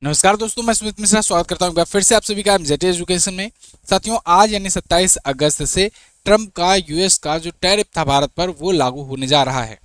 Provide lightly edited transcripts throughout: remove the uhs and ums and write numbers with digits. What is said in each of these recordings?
नमस्कार दोस्तों, मैं सुमित मिश्रा स्वागत करता हूं एक बार फिर से आप सभी का एमजेटी एजुकेशन में। साथियों, आज यानी 27 अगस्त से ट्रम्प का यूएस का जो टैरिफ था भारत पर वो लागू होने जा रहा है।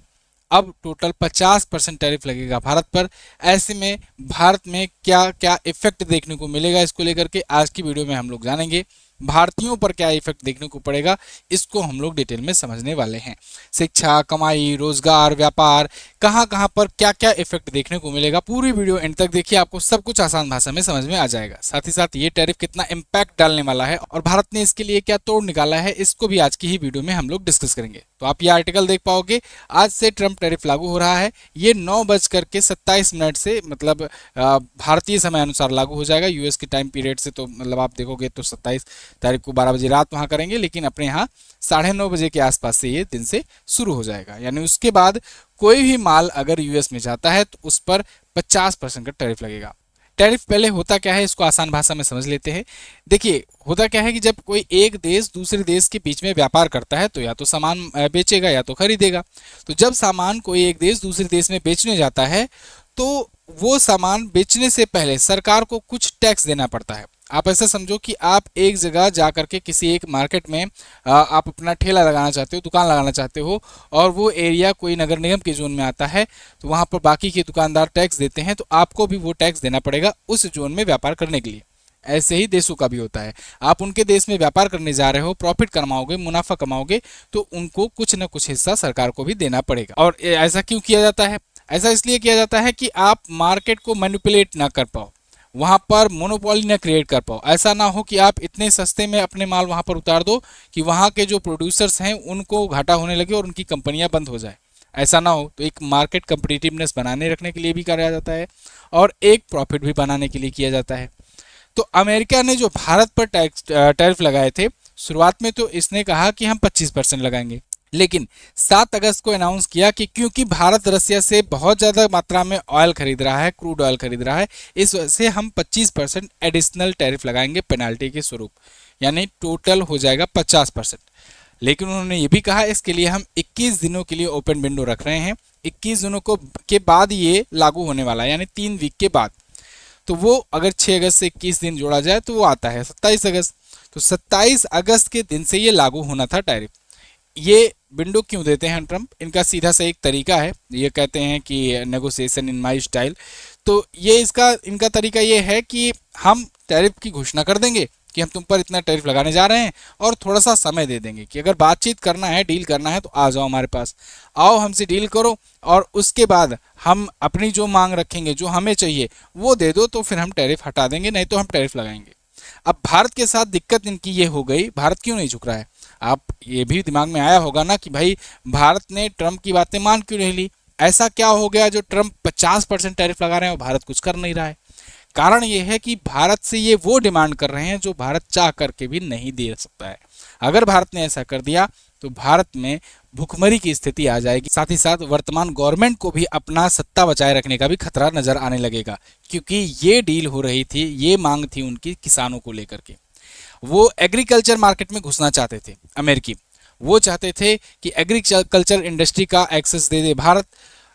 अब टोटल 50% टैरिफ लगेगा भारत पर। ऐसे में भारत में क्या क्या इफेक्ट देखने को मिलेगा, इसको लेकर के आज की वीडियो में हम लोग जानेंगे। भारतीयों पर क्या इफेक्ट देखने को पड़ेगा, इसको हम लोग डिटेल में समझने वाले हैं। शिक्षा, कमाई, रोजगार, व्यापार, कहां कहां पर क्या क्या इफेक्ट देखने को मिलेगा, पूरी वीडियो एंड तक देखिए, आपको सब कुछ आसान भाषा में समझ में आ जाएगा। साथ ही साथ ये टैरिफ कितना इम्पैक्ट डालने वाला है और भारत ने इसके लिए क्या तोड़ निकाला है, इसको भी आज की ही वीडियो में हम लोग डिस्कस करेंगे। तो आप ये आर्टिकल देख पाओगे। आज से ट्रम्प टैरिफ लागू हो रहा है। ये 9:27 से मतलब भारतीय समय अनुसार लागू हो जाएगा। यूएस के टाइम पीरियड से तो मतलब आप देखोगे तो 27 तारीख को 12 बजे रात वहां करेंगे, लेकिन अपने यहाँ 9:30 बजे के आसपास से ये दिन से शुरू हो जाएगा। यानी उसके बाद कोई भी माल अगर यूएस में जाता है तो उस पर 50% का टैरिफ लगेगा। टैरिफ पहले होता क्या है, इसको आसान भाषा में समझ लेते हैं। देखिए, होता क्या है कि जब कोई एक देश दूसरे देश के बीच में व्यापार करता है तो या तो सामान बेचेगा या तो खरीदेगा। तो जब सामान कोई एक देश दूसरे देश में बेचने जाता है तो वो सामान बेचने से पहले सरकार को कुछ टैक्स देना पड़ता है। आप ऐसा समझो कि आप एक जगह जा करके किसी एक मार्केट में आप अपना ठेला लगाना चाहते हो, दुकान लगाना चाहते हो, और वो एरिया कोई नगर निगम के जोन में आता है, तो वहाँ पर बाकी के दुकानदार टैक्स देते हैं, तो आपको भी वो टैक्स देना पड़ेगा उस जोन में व्यापार करने के लिए। ऐसे ही देशों का भी होता है। आप उनके देश में व्यापार करने जा रहे हो, प्रॉफिट कमाओगे, मुनाफा कमाओगे, तो उनको कुछ न कुछ हिस्सा सरकार को भी देना पड़ेगा। और ऐसा क्यों किया जाता है? ऐसा इसलिए किया जाता है कि आप मार्केट को मैनिपुलेट ना कर पाओ, वहां पर मोनोपोली ना क्रिएट कर पाओ। ऐसा ना हो कि आप इतने सस्ते में अपने माल वहां पर उतार दो कि वहां के जो प्रोड्यूसर्स हैं उनको घाटा होने लगे और उनकी कंपनियां बंद हो जाए। ऐसा ना हो, तो एक मार्केट कंपिटिटिवनेस बनाने रखने के लिए भी किया जाता है और एक प्रॉफिट भी बनाने के लिए किया जाता है। तो अमेरिका ने जो भारत पर टैरिफ लगाए थे, शुरुआत में तो इसने कहा कि हम 25% लगाएंगे, लेकिन 7 अगस्त को अनाउंस किया कि क्योंकि भारत रसिया से बहुत ज़्यादा मात्रा में ऑयल खरीद रहा है, क्रूड ऑयल खरीद रहा है, इस वजह से हम 25% एडिशनल टैरिफ लगाएंगे पेनाल्टी के स्वरूप, यानी टोटल हो जाएगा 50%। लेकिन उन्होंने ये भी कहा इसके लिए हम 21 दिनों के लिए ओपन विंडो रख रहे हैं। 21 दिनों को के बाद ये लागू होने वाला है, यानी 3 वीक के बाद। तो वो अगर 6 अगस्त से 21 दिन जोड़ा जाए तो वो आता है 27 अगस्त। तो 27 अगस्त के दिन से ये लागू होना था टैरिफ। ये विंडो क्यों देते हैं ट्रम्प? इनका सीधा सा एक तरीका है। ये कहते हैं कि नेगोशिएशन इन माय स्टाइल। तो ये इसका इनका तरीका ये है कि हम टैरिफ की घोषणा कर देंगे कि हम तुम पर इतना टैरिफ लगाने जा रहे हैं, और थोड़ा सा समय दे देंगे कि अगर बातचीत करना है, डील करना है, तो आ जाओ हमारे पास, आओ हमसे डील करो, और उसके बाद हम अपनी जो मांग रखेंगे, जो हमें चाहिए वो दे दो, तो फिर हम टैरिफ हटा देंगे, नहीं तो हम टैरिफ लगाएंगे। अब भारत के साथ दिक्कत इनकी ये हो गई, भारत क्यों नहीं झुक रहा है? आप ये भी दिमाग में आया होगा ना कि भाई भारत ने ट्रम्प की बातें मान क्यों नहीं ली? ऐसा क्या हो गया जो ट्रम्प 50% टैरिफ लगा रहे हैं और भारत कुछ कर नहीं रहा है? कारण ये है कि भारत से ये वो डिमांड कर रहे हैं जो भारत चाह करके भी नहीं दे सकता है। अगर भारत ने ऐसा कर दिया तो भारत में भुखमरी की स्थिति आ जाएगी। साथ ही साथ वर्तमान गवर्नमेंट को भी अपना सत्ता बचाए रखने का भी खतरा नजर आने लगेगा, क्योंकि ये डील हो रही थी, ये मांग थी उनकी किसानों को लेकर के। वो एग्रीकल्चर मार्केट में घुसना चाहते थे अमेरिकी। वो चाहते थे कि एग्रीकल्चर इंडस्ट्री का एक्सेस दे दे भारत,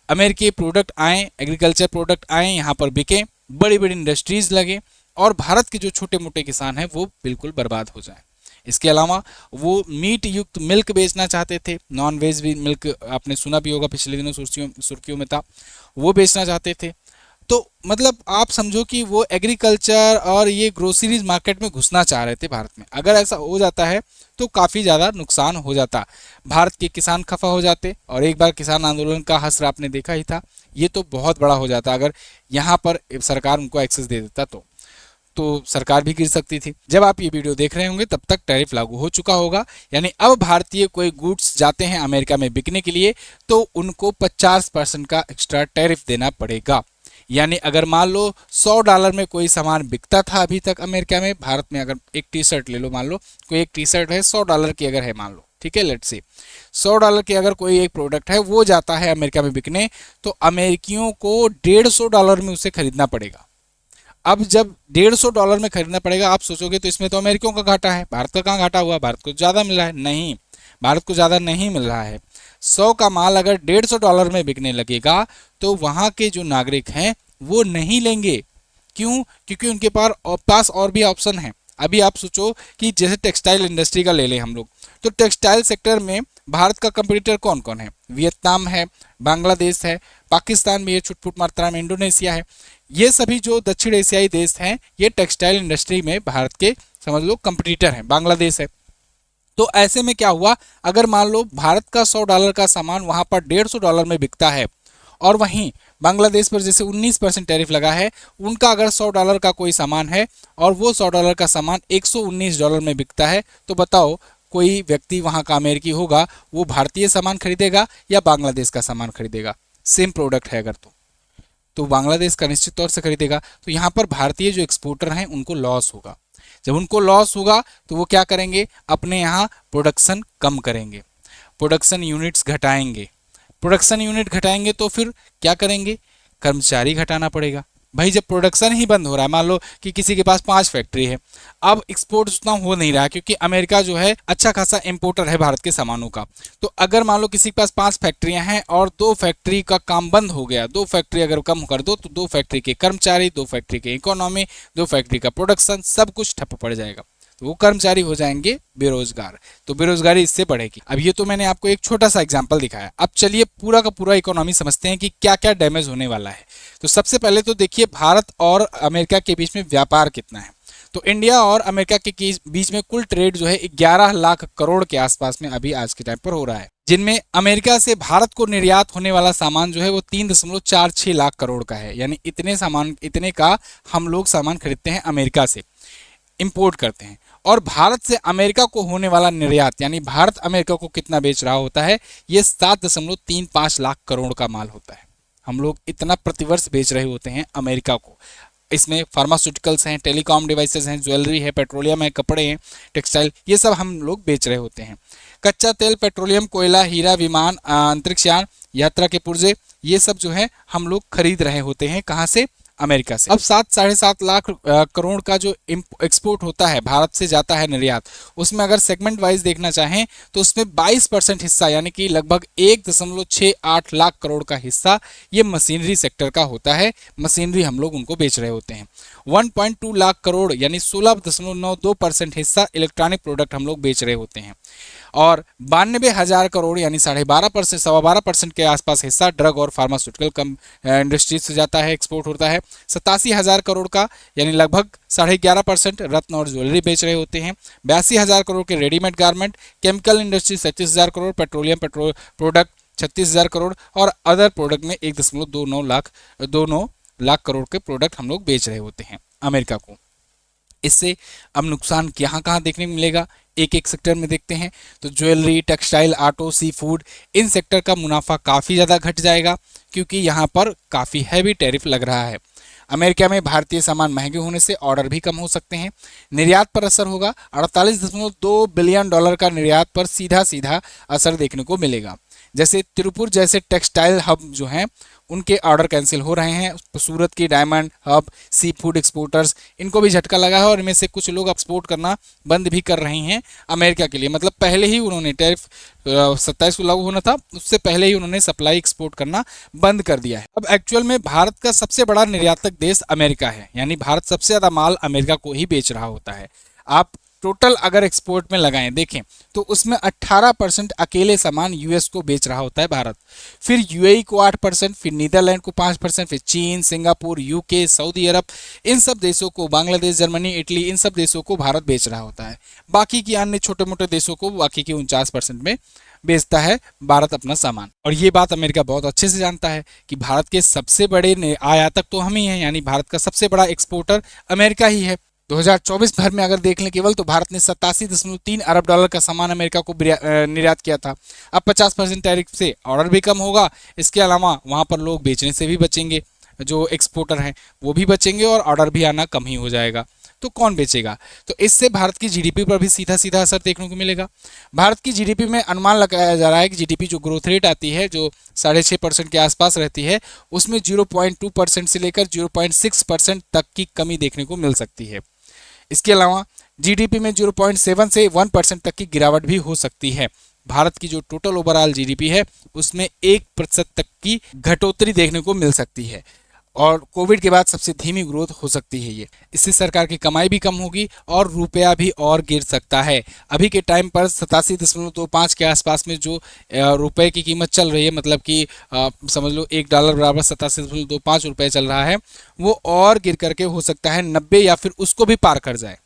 अमेरिकी प्रोडक्ट आए, एग्रीकल्चर प्रोडक्ट आए, यहाँ पर बिके, बड़ी बड़ी इंडस्ट्रीज लगे, और भारत के जो छोटे मोटे किसान हैं वो बिल्कुल बर्बाद हो जाए। इसके अलावा वो मीट युक्त मिल्क बेचना चाहते थे, नॉन वेज भी मिल्क आपने सुना भी होगा, पिछले दिनों सुर्खियों में था, वो बेचना चाहते थे। तो मतलब आप समझो कि वो एग्रीकल्चर और ये ग्रोसरीज मार्केट में घुसना चाह रहे थे भारत में। अगर ऐसा हो जाता है तो काफ़ी ज़्यादा नुकसान हो जाता, भारत के किसान खफा हो जाते, और एक बार किसान आंदोलन का हश्र आपने देखा ही था। ये तो बहुत बड़ा हो जाता अगर यहाँ पर सरकार उनको एक्सेस दे देता, तो सरकार भी गिर सकती थी। जब आप ये वीडियो देख रहे होंगे तब तक टैरिफ लागू हो चुका होगा, यानी अब भारतीय कोई गुड्स जाते हैं अमेरिका में बिकने के लिए तो उनको 50% का एक्स्ट्रा टैरिफ देना पड़ेगा। यानी अगर मान लो $100 में कोई सामान बिकता था अभी तक अमेरिका में, भारत में अगर एक टी शर्ट ले लो, मान लो कोई एक टी शर्ट है $100 की अगर है, मान लो, ठीक है, लेट्स से $100 की अगर कोई एक प्रोडक्ट है वो जाता है अमेरिका में बिकने, तो अमेरिकियों को $150 में उसे खरीदना पड़ेगा। अब जब $150 में खरीदना पड़ेगा, आप सोचोगे तो इसमें तो अमेरिकियों का घाटा है, भारत का कहाँ घाटा हुआ? भारत को ज़्यादा मिल रहा है। नहीं, भारत को ज़्यादा नहीं मिल रहा है। 100 का माल अगर $150 में बिकने लगेगा तो वहाँ के जो नागरिक हैं वो नहीं लेंगे, क्यों? क्योंकि उनके पास और भी ऑप्शन है। अभी आप सोचो कि जैसे टेक्सटाइल इंडस्ट्री का ले लें हम लोग, तो टेक्सटाइल सेक्टर में भारत का कंपटीटर कौन कौन है? वियतनाम है, बांग्लादेश है, पाकिस्तान भी है, छुटपुट मात्रा में इंडोनेशिया है। ये सभी जो दक्षिण एशियाई देश हैं, ये टेक्सटाइल इंडस्ट्री में भारत के समझ लो कंपटीटर हैं। बांग्लादेश है। तो ऐसे में क्या हुआ, अगर मान लो भारत का $100 का सामान वहां पर $150 में बिकता है, और वहीं बांग्लादेश पर जैसे 19% टैरिफ लगा है, उनका अगर $100 का कोई सामान है और वो $100 का सामान $119 में बिकता है, तो बताओ कोई व्यक्ति वहां का अमेरिकी होगा, वो भारतीय सामान खरीदेगा या बांग्लादेश का सामान खरीदेगा? सेम प्रोडक्ट है अगर तो बांग्लादेश का निश्चित तौर से खरीदेगा। तो यहाँ पर भारतीय जो एक्सपोर्टर हैं उनको लॉस होगा। जब उनको लॉस होगा तो वो क्या करेंगे, अपने यहाँ प्रोडक्शन कम करेंगे, प्रोडक्शन यूनिट्स घटाएंगे। प्रोडक्शन यूनिट घटाएंगे तो फिर क्या करेंगे, कर्मचारी घटाना पड़ेगा। भाई जब प्रोडक्शन ही बंद हो रहा है, मान लो कि किसी के पास 5 फैक्ट्री है, अब एक्सपोर्ट उतना हो नहीं रहा क्योंकि अमेरिका जो है अच्छा खासा इंपोर्टर है भारत के सामानों का। तो अगर मान लो किसी के पास 5 फैक्ट्रियां हैं और 2 फैक्ट्री का काम बंद हो गया, 2 फैक्ट्री अगर कम कर दो तो 2 फैक्ट्री के कर्मचारी, 2 फैक्ट्री के इकोनॉमी, 2 फैक्ट्री का प्रोडक्शन, सब कुछ ठप पड़ जाएगा। तो वो कर्मचारी हो जाएंगे बेरोजगार, तो बेरोजगारी इससे बढ़ेगी। अब ये तो मैंने आपको एक छोटा सा एग्जांपल दिखाया। अब चलिए पूरा का पूरा इकोनॉमी समझते हैं कि क्या क्या डैमेज होने वाला है। तो सबसे पहले तो देखिए भारत और अमेरिका के बीच में व्यापार कितना है। तो इंडिया और अमेरिका के बीच में कुल ट्रेड जो है 11 लाख करोड़ के आसपास में अभी आज के टाइम पर हो रहा है, जिनमें अमेरिका से भारत को निर्यात होने वाला सामान जो है वो 3.46 लाख करोड़ का है। यानी इतने का हम लोग सामान खरीदते हैं अमेरिका से, इंपोर्ट करते हैं। और भारत से अमेरिका को होने वाला निर्यात, यानी भारत अमेरिका को कितना बेच रहा होता है, ये 7.35 लाख करोड़ का माल होता है। हम लोग इतना प्रतिवर्ष बेच रहे होते हैं अमेरिका को। इसमें फार्मास्यूटिकल्स हैं, टेलीकॉम डिवाइसेस हैं, ज्वेलरी है, पेट्रोलियम है, कपड़े हैं, टेक्सटाइल, ये सब हम लोग बेच रहे होते हैं। कच्चा तेल, पेट्रोलियम, कोयला, हीरा, विमान, अंतरिक्षयान, यात्रा के पुर्जे, ये सब जो है हम लोग खरीद रहे होते हैं। कहाँ से? अमेरिका से। अब 7-7.5 लाख करोड़ का जो एक्सपोर्ट होता है, भारत से जाता है निर्यात, उसमें अगर सेगमेंट वाइज देखना चाहें तो उसमें 22% हिस्सा यानी कि लगभग 1.68 लाख करोड़ का हिस्सा ये मशीनरी सेक्टर का होता है। मशीनरी हम लोग उनको बेच रहे होते हैं। 1.2 लाख करोड़ यानी 16.92% हिस्सा इलेक्ट्रॉनिक प्रोडक्ट हम लोग बेच रहे होते हैं। और 92,000 करोड़ यानी 12.5% 12.25% के आसपास हिस्सा ड्रग और फार्मास्यूटिकल इंडस्ट्रीज से जाता है, एक्सपोर्ट होता है। 87,000 करोड़ का यानी लगभग 11.5% रत्न और ज्वेलरी बेच रहे होते हैं। 82,000 करोड़ के readymade garment, chemical industry 37,000 crore, petroleum product 36,000 crore और अदर प्रोडक्ट में 1.29 लाख करोड़ के प्रोडक्ट हम लोग बेच रहे होते हैं अमेरिका को। इससे अब नुकसान कहाँ कहाँ देखने को मिलेगा, एक एक सेक्टर में देखते हैं। तो jewellery, textile, auto, sea food, in sector का मुनाफा काफ़ी ज़्यादा घट जाएगा क्योंकि यहाँ पर काफ़ी हैवी टैरिफ लग रहा है। अमेरिका में भारतीय सामान महंगे होने से ऑर्डर भी कम हो सकते हैं। निर्यात पर असर होगा, $48.2 बिलियन का निर्यात पर सीधा सीधा असर देखने को मिलेगा। जैसे तिरुपुर जैसे टेक्सटाइल हब जो हैं उनके ऑर्डर कैंसिल हो रहे हैं। सूरत की diamond hub, sea food exporters, इनको भी झटका लगा है और इनमें से कुछ लोग एक्सपोर्ट करना बंद भी कर रहे हैं अमेरिका के लिए। मतलब पहले ही उन्होंने टैरिफ 27 को लागू होना था, उससे पहले ही उन्होंने सप्लाई एक्सपोर्ट करना बंद कर दिया है। अब एक्चुअल में भारत का सबसे बड़ा निर्यातक देश अमेरिका है, यानी भारत सबसे ज़्यादा माल अमेरिका को ही बेच रहा होता है। आप टोटल अगर एक्सपोर्ट में लगाएं देखें तो उसमें 18% अकेले सामान यूएस को बेच रहा होता है भारत, फिर यूएई को 8%, फिर नीदरलैंड को 5%, फिर चीन, सिंगापुर, यूके, सऊदी अरब, इन सब देशों को, बांग्लादेश, जर्मनी, इटली, इन सब देशों को भारत बेच रहा होता है। बाकी की अन्य छोटे मोटे देशों को बाकी के 49% में बेचता है भारत अपना सामान। और ये बात अमेरिका बहुत अच्छे से जानता है कि भारत के सबसे बड़े आयातक तो हम ही हैं, यानी भारत का सबसे बड़ा एक्सपोर्टर अमेरिका ही है। 2024 भर में अगर देख लें केवल, तो भारत ने $87.3 अरब का सामान अमेरिका को निर्यात किया था। अब 50% टैरिफ से ऑर्डर भी कम होगा, इसके अलावा वहाँ पर लोग बेचने से भी बचेंगे, जो एक्सपोर्टर हैं वो भी बचेंगे और ऑर्डर भी आना कम ही हो जाएगा। तो कौन बेचेगा? तो इससे भारत की जीडीपी पर भी सीधा सीधा असर देखने को मिलेगा। भारत की जीडीपी में अनुमान लगाया जा रहा है कि जीडीपी जो ग्रोथ रेट आती है, जो 6.5% के आसपास रहती है, उसमें 0.2% से लेकर 0.6% तक की कमी देखने को मिल सकती है। इसके अलावा जीडीपी में 0.7 से 1% तक की गिरावट भी हो सकती है। भारत की जो टोटल ओवरऑल जीडीपी है उसमें 1% तक की घटोतरी देखने को मिल सकती है। और कोविड के बाद सबसे धीमी ग्रोथ हो सकती है ये। इससे सरकार की कमाई भी कम होगी और रुपया भी और गिर सकता है। अभी के टाइम पर 87.25 के आसपास में जो रुपए की कीमत चल रही है, मतलब कि समझ लो $1 बराबर 87.25 रुपये चल रहा है, वो और गिर करके हो सकता है 90 या फिर उसको भी पार कर जाए।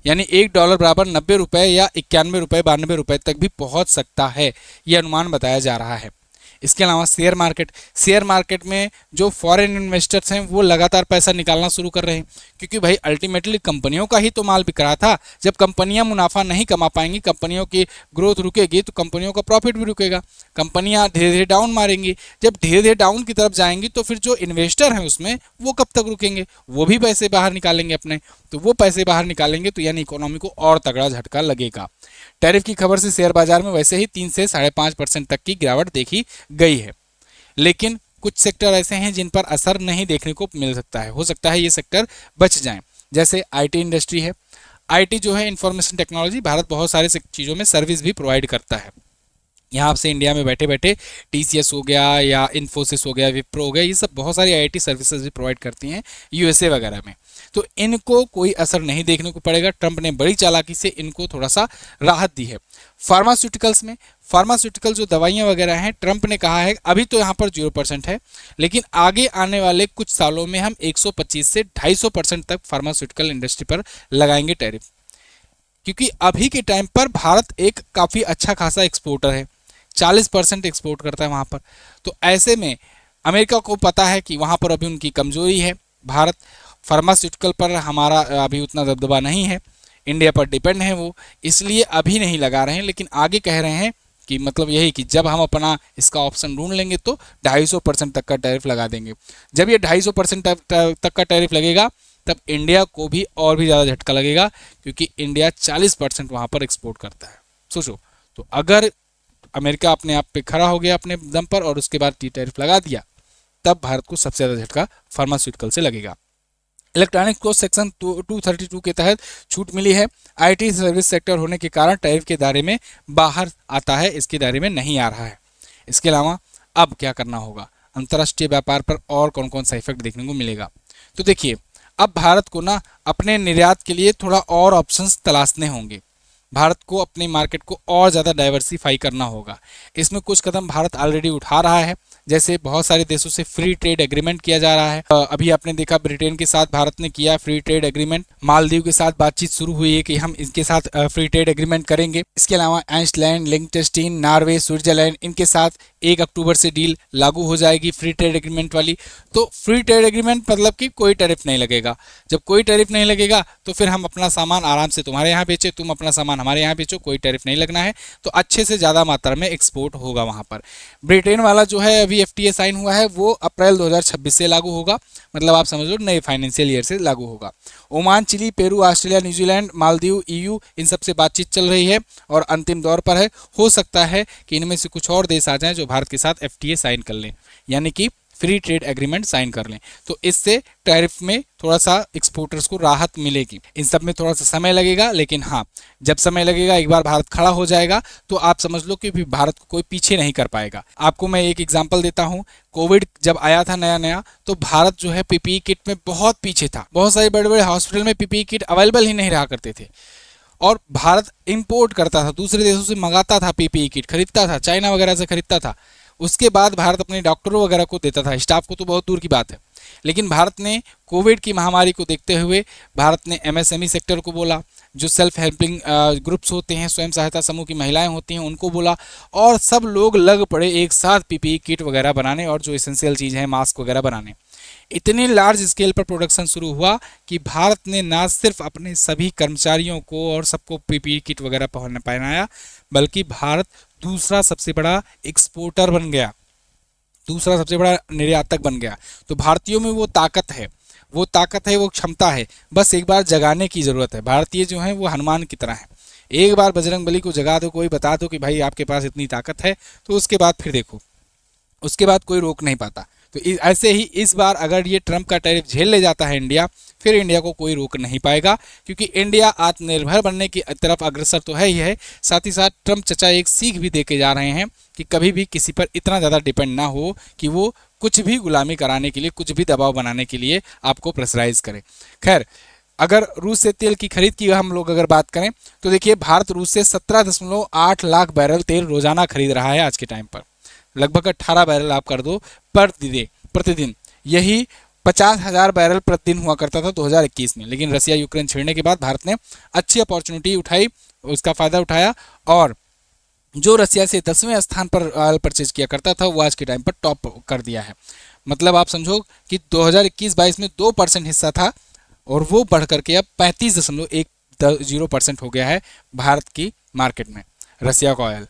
यानी $1 बराबर 90 रुपये या 91 रुपये 92 रुपये तक भी पहुंच सकता है, ये अनुमान बताया जा रहा है। इसके अलावा शेयर मार्केट में जो फॉरेन इन्वेस्टर्स हैं वो लगातार पैसा निकालना शुरू कर रहे हैं, क्योंकि भाई अल्टीमेटली कंपनियों का ही तो माल बिक रहा था। जब कंपनियां मुनाफा नहीं कमा पाएंगी, कंपनियों की ग्रोथ रुकेगी, तो कंपनियों का प्रॉफिट भी रुकेगा, कंपनियां धीरे धीरे डाउन मारेंगी। जब धीरे धीरे डाउन की तरफ जाएंगी तो फिर जो इन्वेस्टर हैं उसमें वो कब तक रुकेंगे, वो भी पैसे बाहर निकालेंगे अपने। तो वो पैसे बाहर निकालेंगे तो यानी इकोनॉमी को और तगड़ा झटका लगेगा। टैरिफ की खबर से शेयर बाजार में वैसे ही 3 से 5.5% तक की गिरावट देखी गई है, लेकिन कुछ सेक्टर ऐसे हैं जिन पर असर नहीं देखने को मिल सकता है। हो सकता है ये सेक्टर बच जाएं, जैसे आईटी इंडस्ट्री है। आईटी जो है इंफॉर्मेशन टेक्नोलॉजी, भारत बहुत सारे चीज़ों में सर्विस भी प्रोवाइड करता है। यहाँ से इंडिया में बैठे बैठे टीसीएस हो गया या इन्फोसिस हो गया, विप्रो हो गया, ये सब बहुत सारी आईटी सर्विसेज भी प्रोवाइड करती हैं यूएसए वगैरह में। तो इनको कोई असर नहीं देखने को पड़ेगा। ट्रंप ने बड़ी चालाकी से इनको थोड़ा सा राहत दी है। फार्मास्यूटिकल्स में, फार्मास्यूटिकल जो दवाइयाँ वगैरह हैं, ट्रंप ने कहा है अभी तो यहाँ पर 0% है, लेकिन आगे आने वाले कुछ सालों में हम 125 से 250% तक फार्मास्यूटिकल इंडस्ट्री पर लगाएंगे टैरिफ, क्योंकि अभी के टाइम पर भारत एक काफ़ी अच्छा खासा एक्सपोर्टर है, 40% एक्सपोर्ट करता है वहाँ पर। तो ऐसे में अमेरिका को पता है कि वहाँ पर अभी उनकी कमजोरी है। भारत फार्मास्यूटिकल पर हमारा अभी उतना दबदबा नहीं है, इंडिया पर डिपेंड है वो, इसलिए अभी नहीं लगा रहे हैं, लेकिन आगे कह रहे हैं कि मतलब यही कि जब हम अपना इसका ऑप्शन ढूंढ लेंगे तो 250% तक का टैरिफ लगा देंगे। जब ये 250% तक का टैरिफ लगेगा तब इंडिया को भी और भी ज़्यादा झटका लगेगा, क्योंकि इंडिया 40% वहाँ पर एक्सपोर्ट करता है। सोचो, तो अगर अमेरिका अपने आप पे खड़ा हो गया अपने दम पर और उसके बाद टैरिफ लगा दिया, तब भारत को सबसे ज़्यादा झटका फार्मास्यूटिकल से लगेगा। इलेक्ट्रॉनिक्स को सेक्शन 232 के तहत छूट मिली है। आईटी सर्विस सेक्टर होने के कारण टैरिफ के दायरे में बाहर आता है, इसके दायरे में नहीं आ रहा है। इसके अलावा अब क्या करना होगा, अंतर्राष्ट्रीय व्यापार पर और कौन कौन सा इफेक्ट देखने को मिलेगा। तो देखिए, अब भारत को ना अपने निर्यात के लिए थोड़ा और ऑप्शंस तलाशने होंगे। भारत को अपनी मार्केट को और ज़्यादा डाइवर्सिफाई करना होगा। इसमें कुछ कदम भारत ऑलरेडी उठा रहा है, जैसे बहुत सारे देशों से फ्री ट्रेड एग्रीमेंट किया जा रहा है। अभी आपने देखा ब्रिटेन के साथ भारत ने किया फ्री ट्रेड एग्रीमेंट, मालदीव के साथ बातचीत शुरू हुई है कि हम इनके साथ फ्री ट्रेड एग्रीमेंट करेंगे। इसके अलावा आइसलैंड, लिंक्टेनस्टीन, नॉर्वे, स्विट्जरलैंड, इनके साथ 1 अक्टूबर से डील लागू हो जाएगी फ्री ट्रेड एग्रीमेंट वाली। तो फ्री ट्रेड एग्रीमेंट मतलब कि कोई टैरिफ नहीं लगेगा। जब कोई टैरिफ नहीं लगेगा तो फिर हम अपना सामान आराम से तुम्हारे यहाँ बेचे, तुम अपना सामान हमारे यहाँ बेचो, कोई टैरिफ नहीं लगना है, तो अच्छे से ज़्यादा मात्रा में एक्सपोर्ट होगा वहाँ पर। ब्रिटेन वाला जो है अभी FTA साइन हुआ है, वो अप्रैल 2026 से लागू होगा, मतलब आप समझ लो नए फाइनेंशियल ईयर से लागू होगा। Oman, Chile, Peru, Australia, New Zealand, Maldives, EU इन सबसे बातचीत चल रही है और अंतिम दौर पर है। हो सकता है कि इनमें से कुछ और देश आ जाएं जो भारत के साथ FTA साइन कर लें, यानी कि फ्री ट्रेड एग्रीमेंट साइन कर लें। तो इससे टैरिफ में थोड़ा सा एक्सपोर्टर्स को राहत मिलेगी। इन सब में थोड़ा सा समय लगेगा, लेकिन हाँ, जब समय लगेगा, एक बार भारत खड़ा हो जाएगा तो आप समझ लो कि भारत को कोई पीछे नहीं कर पाएगा। आपको मैं एक एग्जांपल देता हूँ। कोविड जब आया था नया नया, तो भारत जो है PPE किट में बहुत पीछे था। बहुत सारे बड़े बड़े हॉस्पिटल में PPE किट अवेलेबल ही नहीं रहा करते थे और भारत इंपोर्ट करता था, दूसरे देशों से मंगाता था, PPE किट खरीदता था, चाइना वगैरह से खरीदता था। उसके बाद भारत अपने डॉक्टरों वगैरह को देता था, स्टाफ को तो बहुत दूर की बात है। लेकिन भारत ने कोविड की महामारी को देखते हुए भारत ने MSME सेक्टर को बोला, जो सेल्फ हेल्पिंग ग्रुप्स होते हैं, स्वयं सहायता समूह की महिलाएं होती हैं, उनको बोला, और सब लोग लग पड़े एक साथ PPE किट वगैरह बनाने और जो एसेंशियल चीज़ है मास्क वगैरह बनाने। इतने लार्ज स्केल पर प्रोडक्शन शुरू हुआ कि भारत ने ना सिर्फ अपने सभी कर्मचारियों को और सबको PPE किट वगैरह पहनाया, बल्कि भारत दूसरा सबसे बड़ा एक्सपोर्टर बन गया, दूसरा सबसे बड़ा निर्यातक बन गया। तो भारतीयों में वो ताकत है, वो क्षमता है, बस एक बार जगाने की ज़रूरत है। भारतीय जो हैं वो हनुमान की तरह हैं, एक बार बजरंग बली को जगा दो, कोई बता दो कि भाई आपके पास इतनी ताकत है, तो उसके बाद फिर देखो, उसके बाद कोई रोक नहीं पाता। तो ऐसे ही इस बार अगर ये ट्रंप का टैरिफ झेल ले जाता है इंडिया, फिर इंडिया को कोई रोक नहीं पाएगा, क्योंकि इंडिया आत्मनिर्भर बनने की तरफ अग्रसर तो है ही है, साथ ही साथ ट्रंप चचा एक सीख भी दे के जा रहे हैं कि कभी भी किसी पर इतना ज़्यादा डिपेंड ना हो कि वो कुछ भी गुलामी कराने के लिए, कुछ भी दबाव बनाने के लिए आपको प्रेशराइज करें। खैर, अगर रूस से तेल की खरीद की हम लोग अगर बात करें तो देखिए, भारत रूस से 17.8 लाख बैरल तेल रोजाना खरीद रहा है आज के टाइम पर। लगभग 18 बैरल आप कर दो प्रतिदिन। यही 50,000 बैरल प्रतिदिन हुआ करता था 2021 में। लेकिन रसिया यूक्रेन छेड़ने के बाद भारत ने अच्छी अपॉर्चुनिटी उठाई, उसका फायदा उठाया, और जो रसिया से 10वें स्थान पर ऑयल परचेज किया करता था वो आज के टाइम पर टॉप कर दिया है। मतलब आप समझो कि 2021-22 में 2% हिस्सा था और वो बढ़ करके अब 35.10% हो गया है भारत की मार्केट में। रसिया का ऑयल,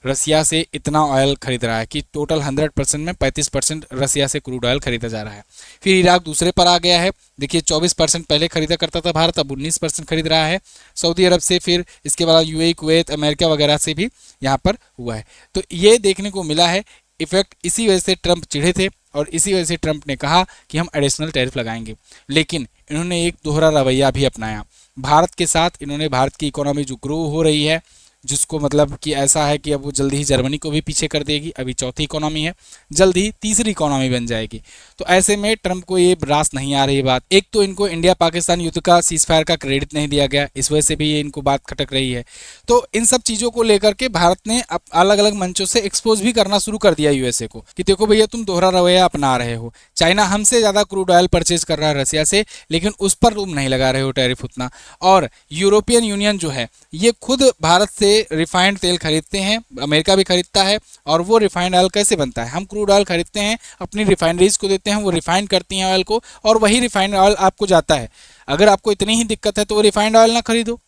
रसिया से इतना ऑयल खरीद रहा है कि टोटल 100% में 35% रसिया से क्रूड ऑयल खरीदा जा रहा है। फिर इराक दूसरे पर आ गया है। देखिए, 24% पहले खरीदा करता था भारत, अब 19% खरीद रहा है सऊदी अरब से। फिर इसके बाद यूएई, कुवैत, अमेरिका वगैरह से भी यहाँ पर हुआ है। तो ये देखने को मिला है इफेक्ट। इसी वजह से ट्रंप चिढ़े थे और इसी वजह से ट्रंप ने कहा कि हम एडिशनल टैरिफ लगाएंगे। लेकिन इन्होंने एक दोहरा रवैया भी अपनाया भारत के साथ। इन्होंने भारत की इकोनॉमी जो ग्रो हो रही है, जिसको मतलब कि ऐसा है कि अब वो जल्दी ही जर्मनी को भी पीछे कर देगी। अभी चौथी इकोनॉमी है, जल्दी ही तीसरी इकोनॉमी बन जाएगी। तो ऐसे में ट्रंप को ये रास नहीं आ रही बात। एक तो इनको इंडिया पाकिस्तान युद्ध का सीजफायर का क्रेडिट नहीं दिया गया, इस वजह से भी ये इनको बात खटक रही है। तो इन सब चीज़ों को लेकर के भारत ने अब अलग अलग मंचों से एक्सपोज भी करना शुरू कर दिया यूएसए को कि देखो भैया, तुम दोहरा रवैया अपना रहे हो। चाइना हमसे ज़्यादा क्रूड ऑयल परचेज कर रहा है रसिया से, लेकिन उस पर तुम नहीं लगा रहे हो टैरिफ उतना। और यूरोपियन यूनियन जो है ये खुद भारत से रिफाइंड तेल खरीदते हैं, अमेरिका भी खरीदता है। और वो रिफाइंड ऑयल कैसे बनता है? हम क्रूड ऑयल खरीदते हैं, अपनी रिफाइनरीज को देते हैं, वो रिफाइंड करती हैं ऑयल को, और वही रिफाइंड ऑयल आपको जाता है। अगर आपको इतनी ही दिक्कत है तो वो रिफाइंड ऑयल ना खरीदो,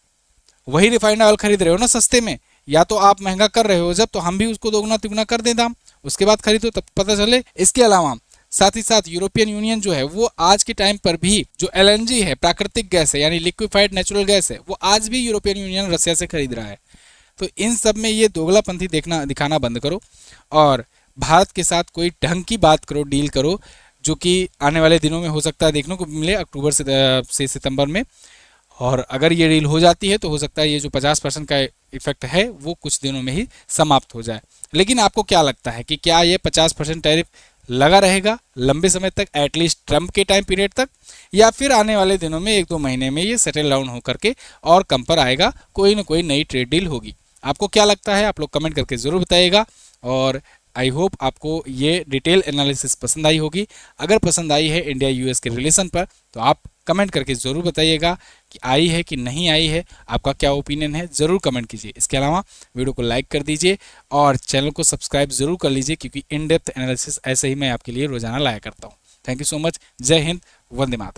वही रिफाइंड ऑयल खरीद रहे हो ना सस्ते में। या तो आप महंगा कर रहे हो जब, तो हम भी उसको दोगुना तिगुना कर दें दाम, उसके बाद खरीदो तब पता चले। इसके अलावा साथ ही साथ यूरोपियन यूनियन जो है वो आज के टाइम पर भी जो एलएनजी है, प्राकृतिक गैस है, यानी लिक्विफाइड नेचुरल गैस है, वो आज भी यूरोपियन यूनियन रसिया से खरीद रहा है। तो इन सब में ये दोगलापंथी दिखाना बंद करो और भारत के साथ कोई ढंग की बात करो, डील करो, जो कि आने वाले दिनों में हो सकता है देखने को मिले अक्टूबर से सितंबर में। और अगर ये डील हो जाती है तो हो सकता है ये जो 50% का इफेक्ट है वो कुछ दिनों में ही समाप्त हो जाए। लेकिन आपको क्या लगता है कि क्या ये 50% टैरिफ लगा रहेगा लंबे समय तक, एटलीस्ट ट्रंप के टाइम पीरियड तक, या फिर आने वाले दिनों में 1-2 महीने में ये सेटल डाउन होकर के और कम पर आएगा, कोई ना कोई नई ट्रेड डील होगी? आपको क्या लगता है? आप लोग कमेंट करके ज़रूर बताइएगा। और आई होप आपको ये डिटेल एनालिसिस पसंद आई होगी। अगर पसंद आई है इंडिया यूएस के रिलेशन पर तो आप कमेंट करके ज़रूर बताइएगा कि आई है कि नहीं आई है, आपका क्या ओपिनियन है, ज़रूर कमेंट कीजिए। इसके अलावा वीडियो को लाइक कर दीजिए और चैनल को सब्सक्राइब ज़रूर कर लीजिए, क्योंकि इन डेप्थ एनालिसिस ऐसे ही मैं आपके लिए रोजाना लाया करता हूँ। Thank you so much. जय हिंद, वंदे मातरम।